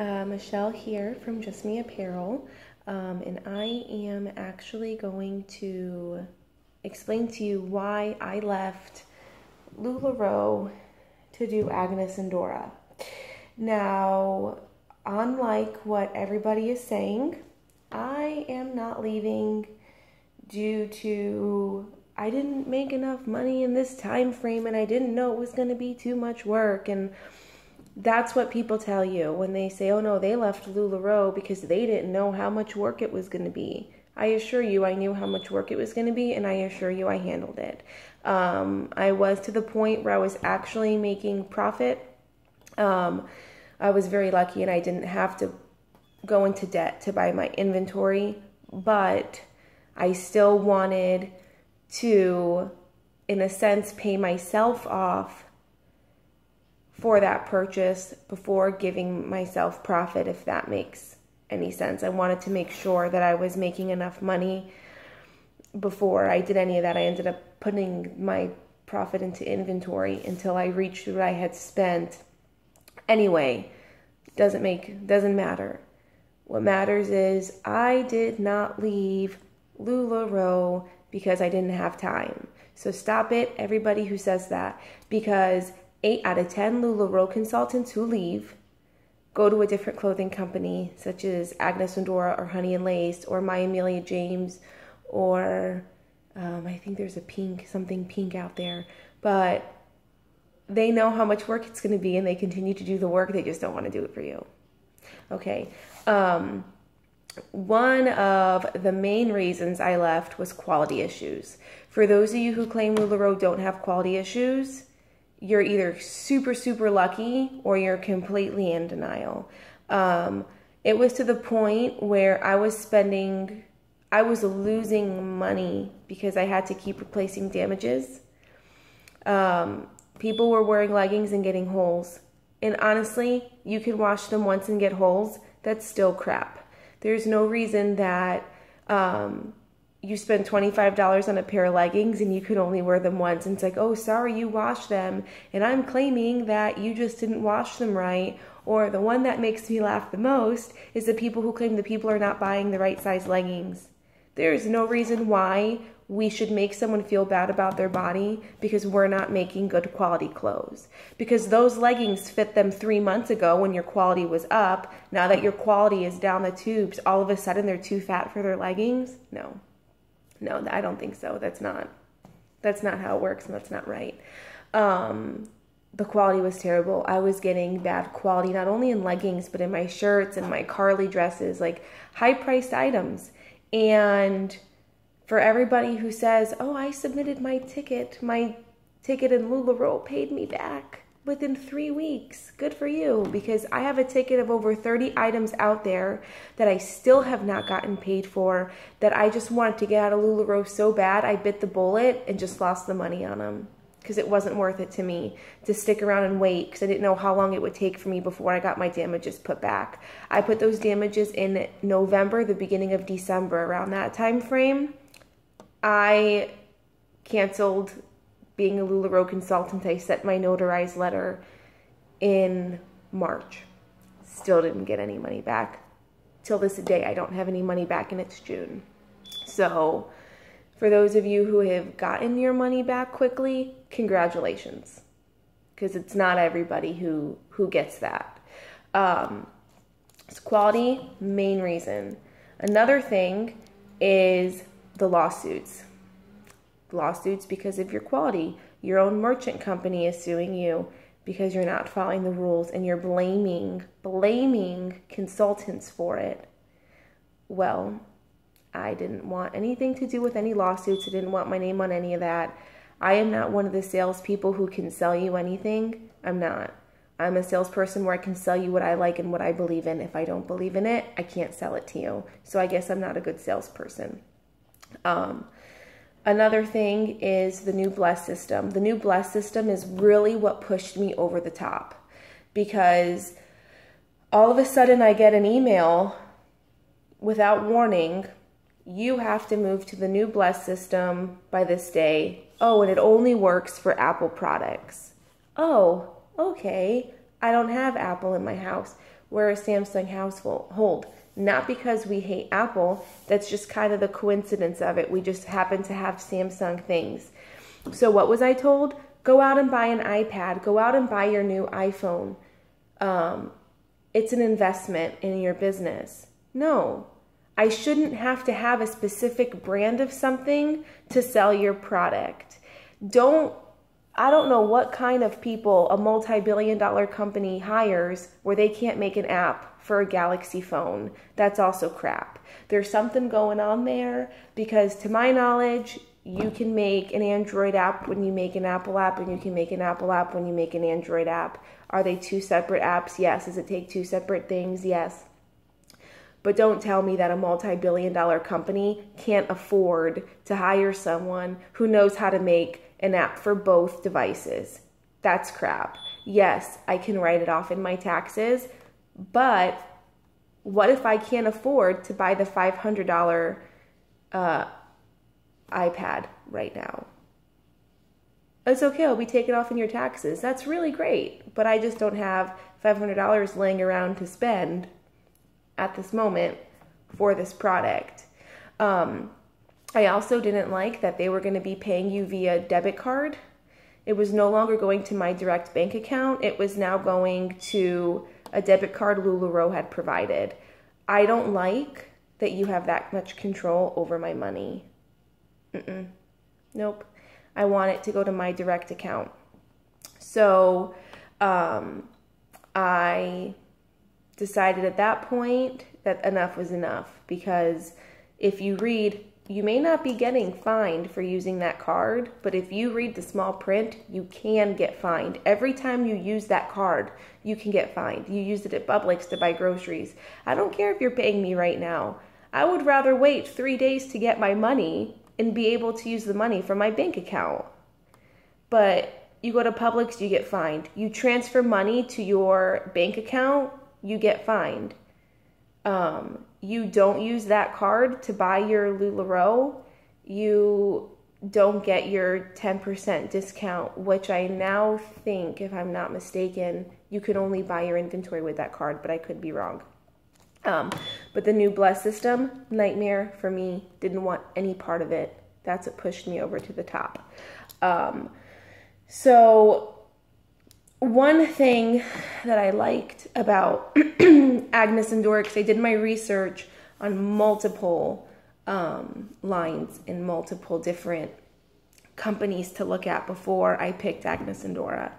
Michelle here from Just Me Apparel, and I am actually going to explain to you why I left LuLaRoe to do Agnes and Dora. Now, unlike what everybody is saying, I am not leaving due to I didn't make enough money in this time frame and I didn't know it was going to be too much work. And that's what people tell you when they say, oh no, they left LuLaRoe because they didn't know how much work it was going to be. I assure you I knew how much work it was going to be, and I assure you I handled it. I was to the point where I was actually making profit. I was very lucky and I didn't have to go into debt to buy my inventory, but I still wanted to, in a sense, pay myself off for that purchase before giving myself profit, if that makes any sense. I wanted to make sure that I was making enough money before I did any of that. I ended up putting my profit into inventory until I reached what I had spent. Anyway, doesn't matter. What matters is I did not leave LuLaRoe because I didn't have time. So stop it, everybody who says that, because 8 out of 10 LuLaRoe consultants who leave go to a different clothing company, such as Agnes Dora or Honey and Lace or My Amelia James, or I think there's something pink out there. But they know how much work it's going to be and they continue to do the work. They just don't want to do it for you. Okay. One of the main reasons I left was quality issues. For those of you who claim LuLaRoe don't have quality issues, you're either super, super lucky or you're completely in denial. It was to the point where I was losing money because I had to keep replacing damages. People were wearing leggings and getting holes. And honestly, you can wash them once and get holes. That's still crap. There's no reason that you spend $25 on a pair of leggings and you could only wear them once. And it's like, oh, sorry, you washed them. And I'm claiming that you just didn't wash them right. Or the one that makes me laugh the most is the people who claim that people are not buying the right size leggings. There's no reason why we should make someone feel bad about their body because we're not making good quality clothes. Because those leggings fit them 3 months ago when your quality was up. Now that your quality is down the tubes, all of a sudden they're too fat for their leggings? No, I don't think so. That's not how it works, and that's not right. The quality was terrible. I was getting bad quality, not only in leggings, but in my shirts and my Carly dresses, like high-priced items. And for everybody who says, oh, I submitted my ticket and LuLaRoe paid me back within 3 weeks. Good for you, because I have a ticket of over 30 items out there that I still have not gotten paid for, that I just wanted to get out of LuLaRoe so bad I bit the bullet and just lost the money on them because it wasn't worth it to me to stick around and wait because I didn't know how long it would take for me before I got my damages put back. I put those damages in November, the beginning of December, around that time frame. I canceled being a LuLaRoe consultant. I sent my notarized letter in March. Still didn't get any money back. Till this day, I don't have any money back, and it's June. So for those of you who have gotten your money back quickly, congratulations. Because it's not everybody who gets that. It's quality, main reason. Another thing is the lawsuits. Lawsuits because of your quality. Your own merchant company is suing you because you're not following the rules and you're blaming consultants for it. Well, I didn't want anything to do with any lawsuits. I didn't want my name on any of that. I am not one of the salespeople who can sell you anything. I'm not. I'm a salesperson where I can sell you what I like and what I believe in. If I don't believe in it, I can't sell it to you. So I guess I'm not a good salesperson. Another thing is the new Bless system. The new Bless system is really what pushed me over the top, because all of a sudden I get an email without warning. You have to move to the new Bless system by this day. Oh, and it only works for Apple products. Oh, okay. I don't have Apple in my house. We're a Samsung household. Not because we hate Apple. That's just kind of the coincidence of it. We just happen to have Samsung things. So what was I told? Go out and buy an iPad. Go out and buy your new iPhone. It's an investment in your business. No, I shouldn't have to have a specific brand of something to sell your product. I don't know what kind of people a multi-billion-dollar company hires where they can't make an app for a Galaxy phone. That's also crap. There's something going on there because to my knowledge, you can make an Android app when you make an Apple app, and you can make an Apple app when you make an Android app. Are they two separate apps? Yes. Does it take two separate things? Yes. But don't tell me that a multi-billion-dollar company can't afford to hire someone who knows how to make an app for both devices. That's crap. Yes, I can write it off in my taxes, but what if I can't afford to buy the $500 iPad right now? It's okay, it'll be taken off in your taxes. That's really great, but I just don't have $500 laying around to spend at this moment for this product. I also didn't like that they were going to be paying you via debit card. It was no longer going to my direct bank account. It was now going to a debit card LuLaRoe had provided. I don't like that you have that much control over my money. Nope. I want it to go to my direct account. So I decided at that point that enough was enough, because if you read, you may not be getting fined for using that card, but if you read the small print, you can get fined. Every time you use that card, you can get fined. You used it at Publix to buy groceries. I don't care if you're paying me right now. I would rather wait 3 days to get my money and be able to use the money from my bank account. But you go to Publix, you get fined. You transfer money to your bank account, you get fined. You don't use that card to buy your LuLaRoe, you don't get your 10% discount, which I now think, if I'm not mistaken, you can only buy your inventory with that card, but I could be wrong. But the new Bless system, nightmare for me, didn't want any part of it. That's what pushed me over to the top. So one thing that I liked about Agnes and Dora, because I did my research on multiple lines in multiple different companies to look at before I picked Agnes and Dora.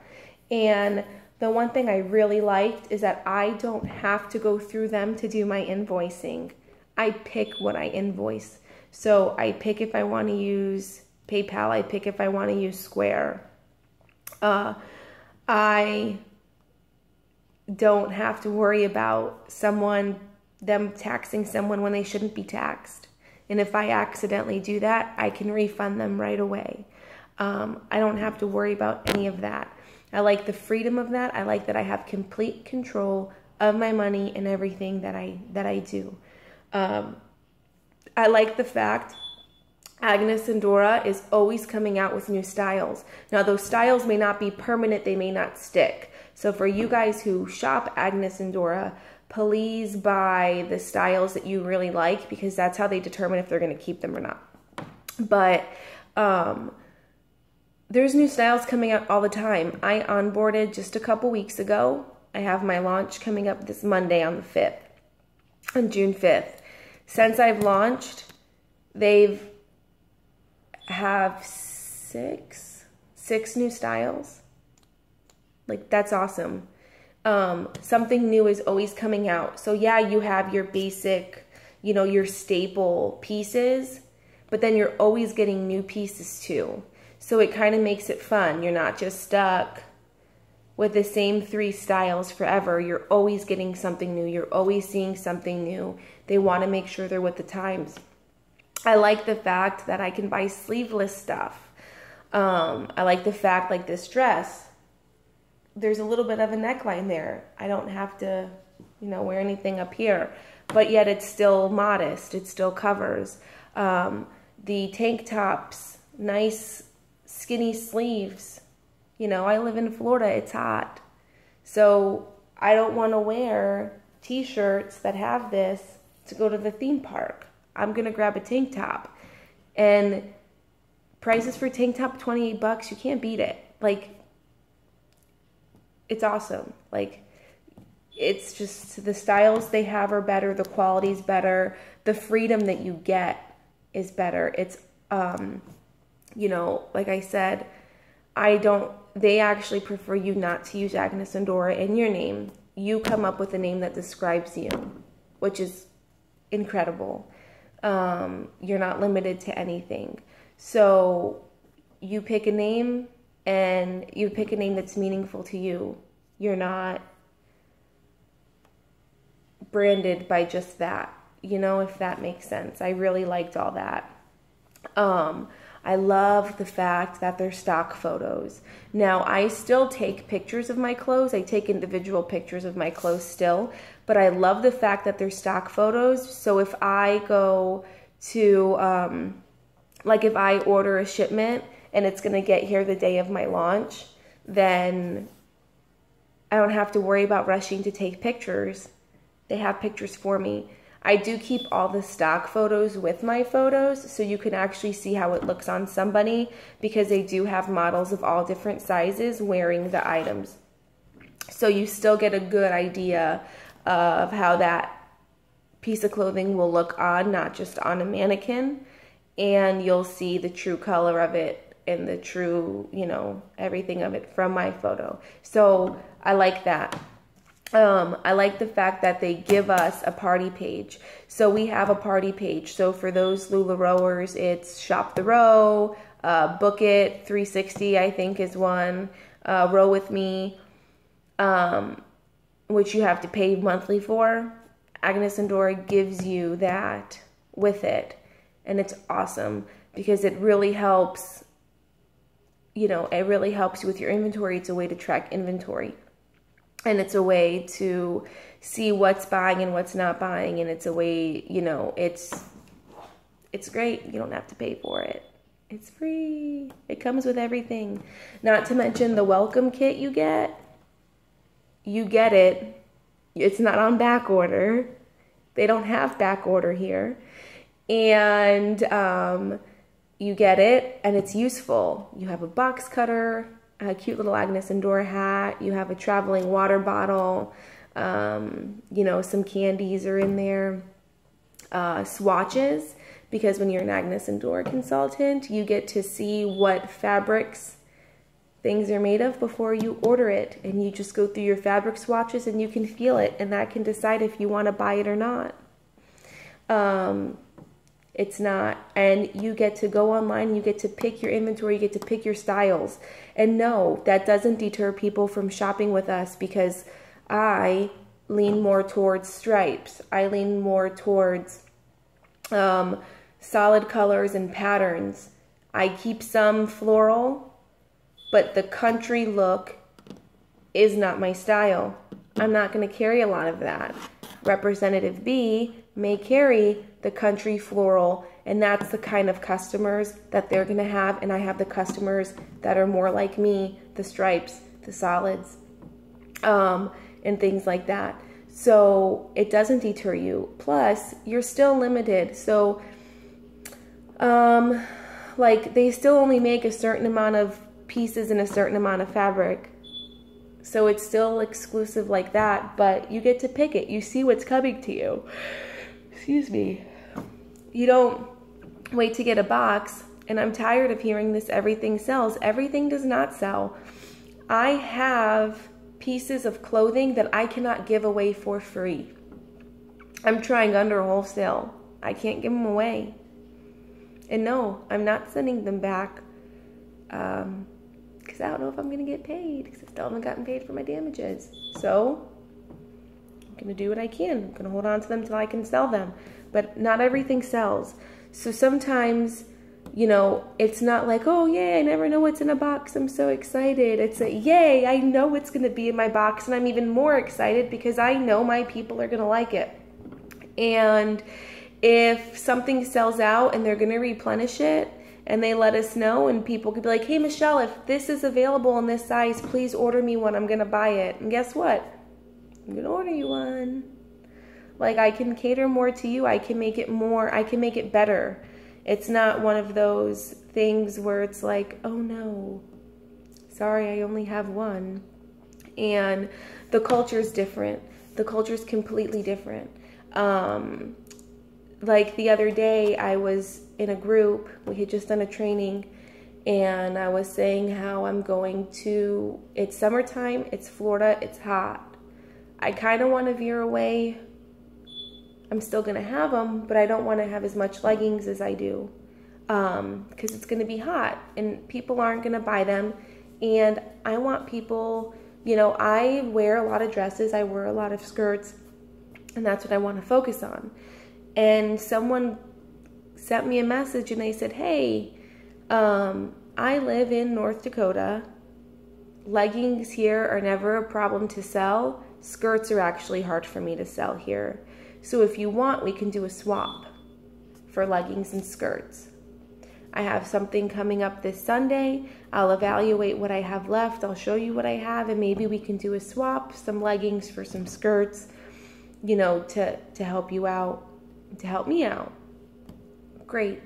And the one thing I really liked is that I don't have to go through them to do my invoicing. I pick what I invoice. So I pick if I want to use PayPal, I pick if I want to use Square. I don't have to worry about them taxing someone when they shouldn't be taxed. And if I accidentally do that, I can refund them right away. I don't have to worry about any of that. I like the freedom of that. I like that I have complete control of my money and everything that I do. I like the fact Agnes and Dora is always coming out with new styles. Now, those styles may not be permanent. They may not stick. So for you guys who shop Agnes and Dora, please buy the styles that you really like, because that's how they determine if they're going to keep them or not. But there's new styles coming out all the time. I onboarded just a couple weeks ago. I have my launch coming up this Monday on the 5th, on June 5th. Since I've launched, they've have six new styles. Like, that's awesome. Something new is always coming out. So yeah, you have your basic, your staple pieces, but then you're always getting new pieces too. So it kind of makes it fun. You're not just stuck with the same 3 styles forever. You're always getting something new. You're always seeing something new. They want to make sure they're with the times. I like the fact that I can buy sleeveless stuff. I like the fact, like this dress, there's a little bit of a neckline there. I don't have to, wear anything up here, but yet it's still modest. It still covers. The tank tops, nice skinny sleeves. I live in Florida. It's hot. So I don't want to wear t-shirts that have this to go to the theme park. I'm going to grab a tank top. And prices for tank top, $28, you can't beat it. Like, it's awesome. Like, it's just, the styles they have are better, the quality's better, the freedom that you get is better. It's, you know, like I said, they actually prefer you not to use Agnes and Dora in your name. You come up with a name that describes you, which is incredible. You're not limited to anything. So you pick a name, and you pick a name that's meaningful to you. You're not branded by just that, you know, if that makes sense. I really liked all that. I love the fact that they're stock photos. Now, I still take pictures of my clothes. I take individual pictures of my clothes still, but I love the fact that they're stock photos. So if I go to, like if I order a shipment and it's going to get here the day of my launch, then I don't have to worry about rushing to take pictures. They have pictures for me. I do keep all the stock photos with my photos so you can actually see how it looks on somebody, because they do have models of all different sizes wearing the items. So you still get a good idea of how that piece of clothing will look on, not just on a mannequin, and you'll see the true color of it and the true, you know, everything of it from my photo. So I like that. I like the fact that they give us a party page. So we have a party page. So for those LuLaRoers, it's Shop the Row, Book It 360, I think is one, Row With Me, which you have to pay monthly for. Agnes and Dora gives you that with it. And it's awesome because it really helps, you know, it really helps you with your inventory. It's a way to track inventory. And it's a way to see what's buying and what's not buying. And it's a way, you know, it's great. You don't have to pay for it. It's free. It comes with everything. Not to mention the welcome kit you get. You get it. It's not on back order. They don't have back order here. And you get it, and it's useful. You have a box cutter, a cute little Agnes and Dora hat. You have a traveling water bottle. You know, some candies are in there. Swatches, because when you're an Agnes and Dora consultant, you get to see what fabrics things are made of before you order it. And you just go through your fabric swatches and you can feel it, and that can decide if you want to buy it or not. It's not, and you get to go online and you get to pick your inventory, you get to pick your styles. And no, that doesn't deter people from shopping with us, because I lean more towards stripes. I lean more towards solid colors and patterns. I keep some floral, but the country look is not my style. I'm not going to carry a lot of that. Representative B may carry the country floral, and that's the kind of customers that they're going to have. And I have the customers that are more like me, the stripes, the solids, and things like that. So it doesn't deter you. Plus, you're still limited. So, like, they still only make a certain amount of pieces and a certain amount of fabric. So it's still exclusive like that, but you get to pick it. You see what's coming to you. Excuse me. You don't wait to get a box, and I'm tired of hearing this, everything sells. Everything does not sell. I have pieces of clothing that I cannot give away for free. I'm trying under wholesale. I can't give them away. And no, I'm not sending them back because I don't know if I'm going to get paid, because I still haven't gotten paid for my damages. So I'm going to do what I can. I'm going to hold on to them until I can sell them. But not everything sells. So sometimes, you know, it's not like, oh, yay, I never know what's in a box. I'm so excited. It's a, yay, I know what's going to be in my box. And I'm even more excited because I know my people are going to like it. And if something sells out and they're going to replenish it, And they let us know, and people could be like, hey, Michelle, if this is available in this size, please order me one. I'm going to buy it. And guess what? I'm going to order you one. Like, I can cater more to you. I can make it more. I can make it better. It's not one of those things where it's like, oh, no, sorry, I only have one. And the culture is different. The culture is completely different. Like the other day, I was in a group. We had just done a training, and I was saying how I'm going to, it's summertime, it's Florida, it's hot. I kind of want to veer away. I'm still going to have them, but I don't want to have as much leggings as I do, because it's going to be hot and people aren't going to buy them. And I want people, you know, I wear a lot of dresses, I wear a lot of skirts, and that's what I want to focus on. And someone sent me a message and they said, hey, I live in North Dakota. Leggings here are never a problem to sell. Skirts are actually hard for me to sell here. So if you want, we can do a swap for leggings and skirts. I have something coming up this Sunday. I'll evaluate what I have left. I'll show you what I have, and maybe we can do a swap, some leggings for some skirts, you know, to help you out, to help me out. Great.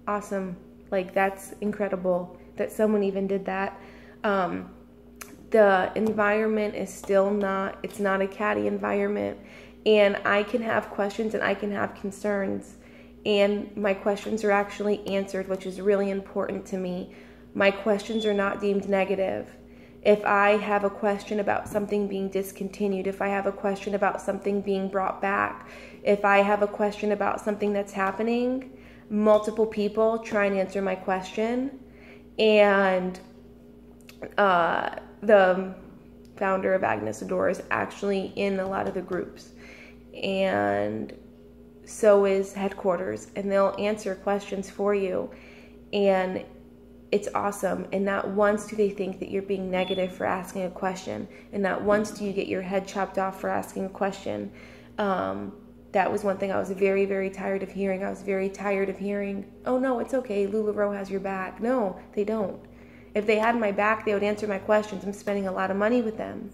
Awesome. Like, that's incredible that someone even did that. The environment is still not, it's not a catty environment. And I can have questions and I can have concerns. And my questions are actually answered, which is really important to me. My questions are not deemed negative. If I have a question about something being discontinued, if I have a question about something being brought back, if I have a question about something that's happening, multiple people try and answer my question. And the founder of Agnes Dora is actually in a lot of the groups. And so is headquarters, and they'll answer questions for you. And it's awesome. And not once do they think that you're being negative for asking a question. And not once do you get your head chopped off for asking a question. That was one thing I was very, very tired of hearing. I was very tired of hearing, oh no, it's okay, LuLaRoe has your back. No, they don't. If they had my back, they would answer my questions. I'm spending a lot of money with them.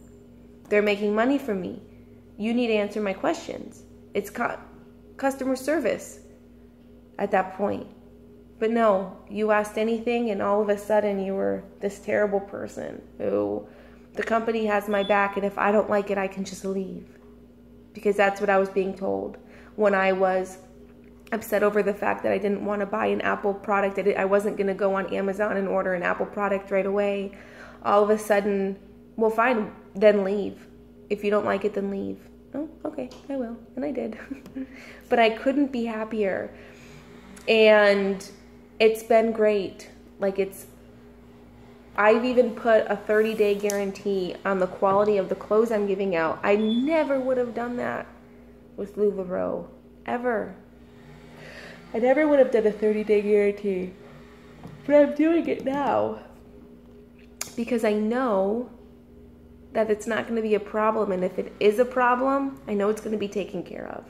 They're making money from me. You need to answer my questions. It's customer service at that point. But no, you asked anything and all of a sudden you were this terrible person who, the company has my back, and if I don't like it, I can just leave. Because that's what I was being told when I was upset over the fact that I didn't want to buy an Apple product. I wasn't going to go on Amazon and order an Apple product right away. All of a sudden, well, fine, then leave. If you don't like it, then leave. Oh, okay, I will. And I did. But I couldn't be happier. And it's been great. Like, I've even put a 30-day guarantee on the quality of the clothes I'm giving out. I never would have done that with LuLaRoe, ever. I never would have done a 30-day guarantee. But I'm doing it now because I know that it's not going to be a problem. And if it is a problem, I know it's going to be taken care of.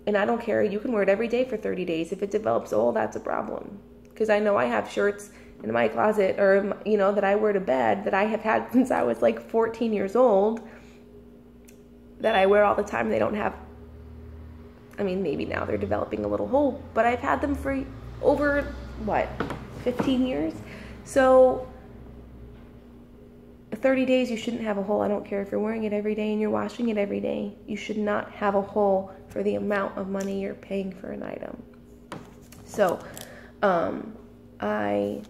And I don't care. You can wear it every day for 30 days. If it develops old, that's a problem. Because I know I have shirts in my closet, or, you know, that I wear to bed that I have had since I was like 14 years old, that I wear all the time. They don't have, I mean, maybe now they're developing a little hole, but I've had them for over, what, 15 years? So 30 days, you shouldn't have a hole. I don't care if you're wearing it every day and you're washing it every day. You should not have a hole for the amount of money you're paying for an item. So, I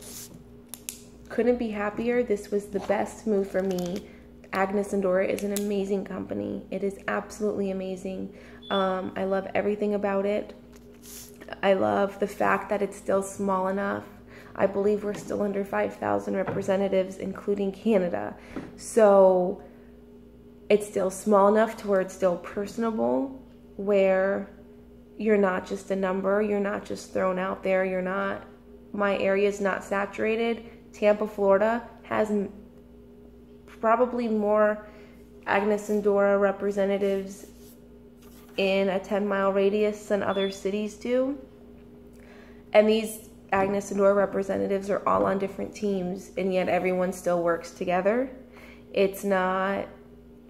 couldn't be happier. This was the best move for me. Agnes Dora is an amazing company. It is absolutely amazing. I love everything about it. I love the fact that it's still small enough. I believe we're still under 5,000 representatives, including Canada. So it's still small enough to where it's still personable, where you're not just a number, you're not just thrown out there, you're not, my area is not saturated. Tampa, Florida has probably more Agnes Dora representatives in a 10-mile radius than other cities do. And these Agnes Dora representatives are all on different teams, and yet everyone still works together. It's not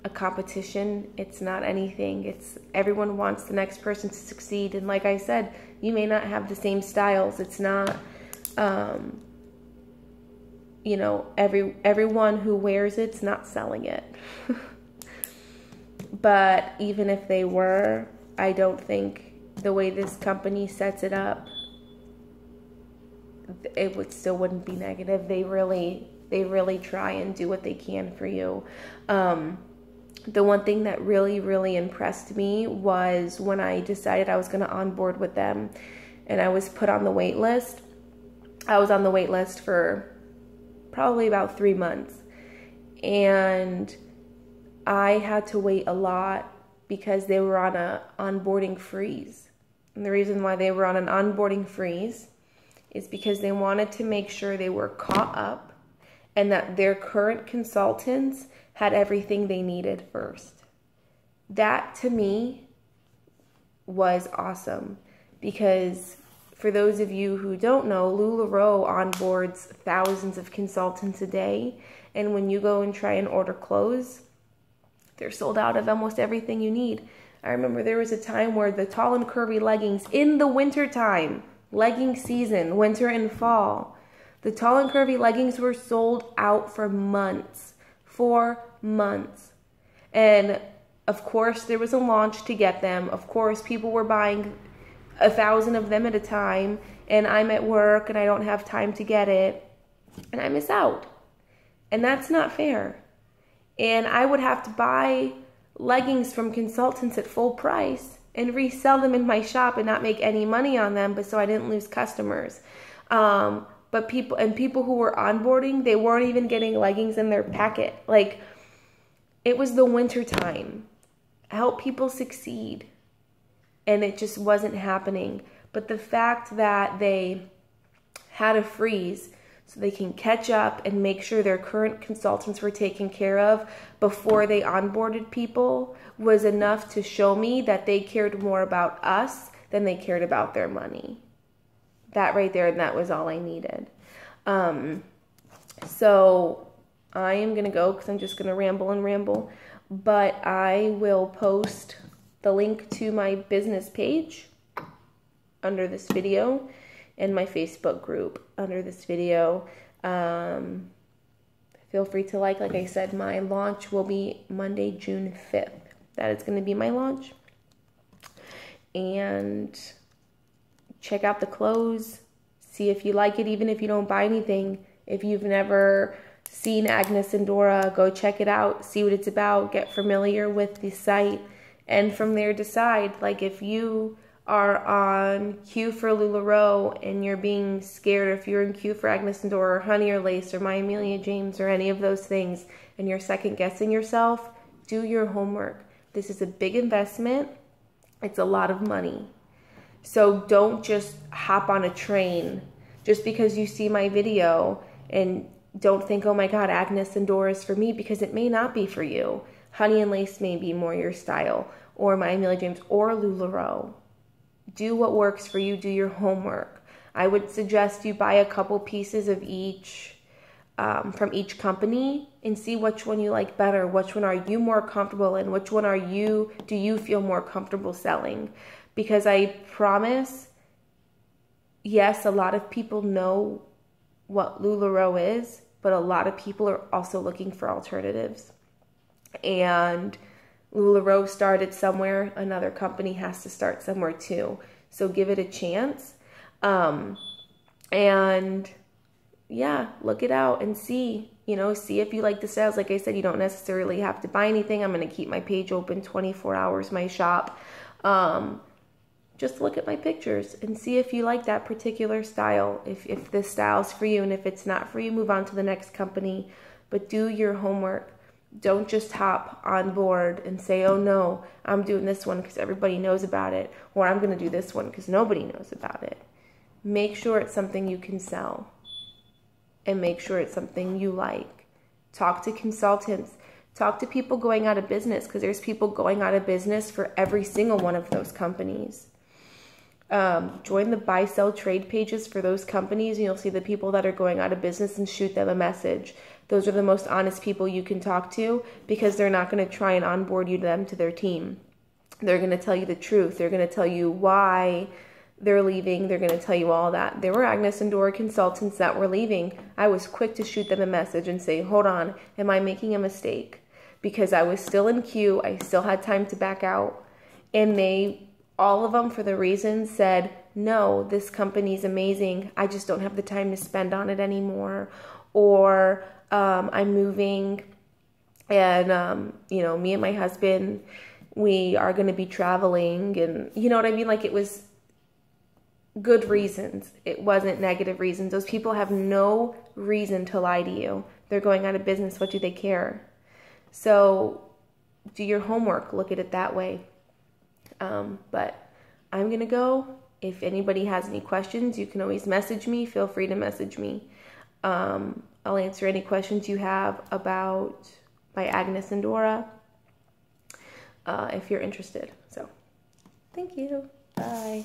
a competition. It's not anything. It's everyone wants the next person to succeed. And like I said, you may not have the same styles. It's not, you know, everyone who wears it's not selling it. But even if they were, I don't think the way this company sets it up, it still wouldn't be negative. They really try and do what they can for you. The one thing that really impressed me was when I decided I was going to onboard with them and I was put on the wait list. I was on the wait list for probably about 3 months, and I had to wait a lot because they were on a onboarding freeze. And the reason why they were on an onboarding freeze is because they wanted to make sure they were caught up and that their current consultants had everything they needed first. That to me was awesome, because for those of you who don't know, LuLaRoe onboards thousands of consultants a day, and when you go and try and order clothes, they're sold out of almost everything you need. I remember there was a time where the tall and curvy leggings in the winter time, legging season, winter and fall, the tall and curvy leggings were sold out for months. 4 months. And of course there was a launch to get them. Of course people were buying 1,000 of them at a time, and I'm at work and I don't have time to get it, and I miss out. And that's not fair. And I would have to buy leggings from consultants at full price and resell them in my shop and not make any money on them, but so I didn't lose customers. But people who were onboarding, they weren't even getting leggings in their packet. Like, it was the winter time. Help people succeed. And it just wasn't happening. But the fact that they had a freeze so they can catch up and make sure their current consultants were taken care of before they onboarded people was enough to show me that they cared more about us than they cared about their money. That right there, and that was all I needed. So I am going to go because I'm just going to ramble and ramble. But I will post the link to my business page under this video and my Facebook group under this video. Feel free to like I said, my launch will be Monday, June 5th. That is going to be my launch. And check out the clothes. See if you like it, even if you don't buy anything. If you've never seen Agnes Dora, go check it out. See what it's about. Get familiar with the site. And from there, decide. Like, if you are on queue for LuLaRoe and you're being scared, or if you're in queue for Agnes Dora or Honey or Lace or My Amelia James or any of those things, and you're second guessing yourself, do your homework. This is a big investment. It's a lot of money. So don't just hop on a train just because you see my video, and don't think, oh my God, Agnes Dora is for me, because it may not be for you. Honey and Lace may be more your style, or My Amelia James, or LuLaRoe. Do what works for you. Do your homework. I would suggest you buy a couple pieces of each from each company and see which one you like better. Which one are you more comfortable in? Which one do you feel more comfortable selling? Because I promise, yes, a lot of people know what LuLaRoe is, but a lot of people are also looking for alternatives. And LuLaRoe started somewhere. Another company has to start somewhere too. So give it a chance. And yeah, look it out and see, see if you like the styles. Like I said, you don't necessarily have to buy anything. I'm going to keep my page open 24 hours, my shop. Just look at my pictures and see if you like that particular style. If this style's for you, and if it's not for you, move on to the next company. But do your homework. Don't just hop on board and say, oh no, I'm doing this one because everybody knows about it, or I'm going to do this one because nobody knows about it. Make sure it's something you can sell, and make sure it's something you like. Talk to consultants. Talk to people going out of business, because there's people going out of business for every single one of those companies. Join the buy, sell, trade pages for those companies, and you'll see the people that are going out of business and shoot them a message. Those are the most honest people you can talk to because they're not going to try and onboard you to their team. They're going to tell you the truth. They're going to tell you why they're leaving. They're going to tell you all that. There were Agnes and Dora consultants that were leaving. I was quick to shoot them a message and say, hold on, am I making a mistake? Because I was still in queue. I still had time to back out. And all of them, for the reasons, said, no, this company's amazing. I just don't have the time to spend on it anymore. Or I'm moving and, me and my husband, we are going to be traveling. And you know what I mean? Like, it was good reasons. It wasn't negative reasons. Those people have no reason to lie to you. They're going out of business. What do they care? So do your homework. Look at it that way. But I'm going to go. If anybody has any questions, you can always message me. Feel free to message me. I'll answer any questions you have about my Agnes and Dora if you're interested. So thank you. Bye.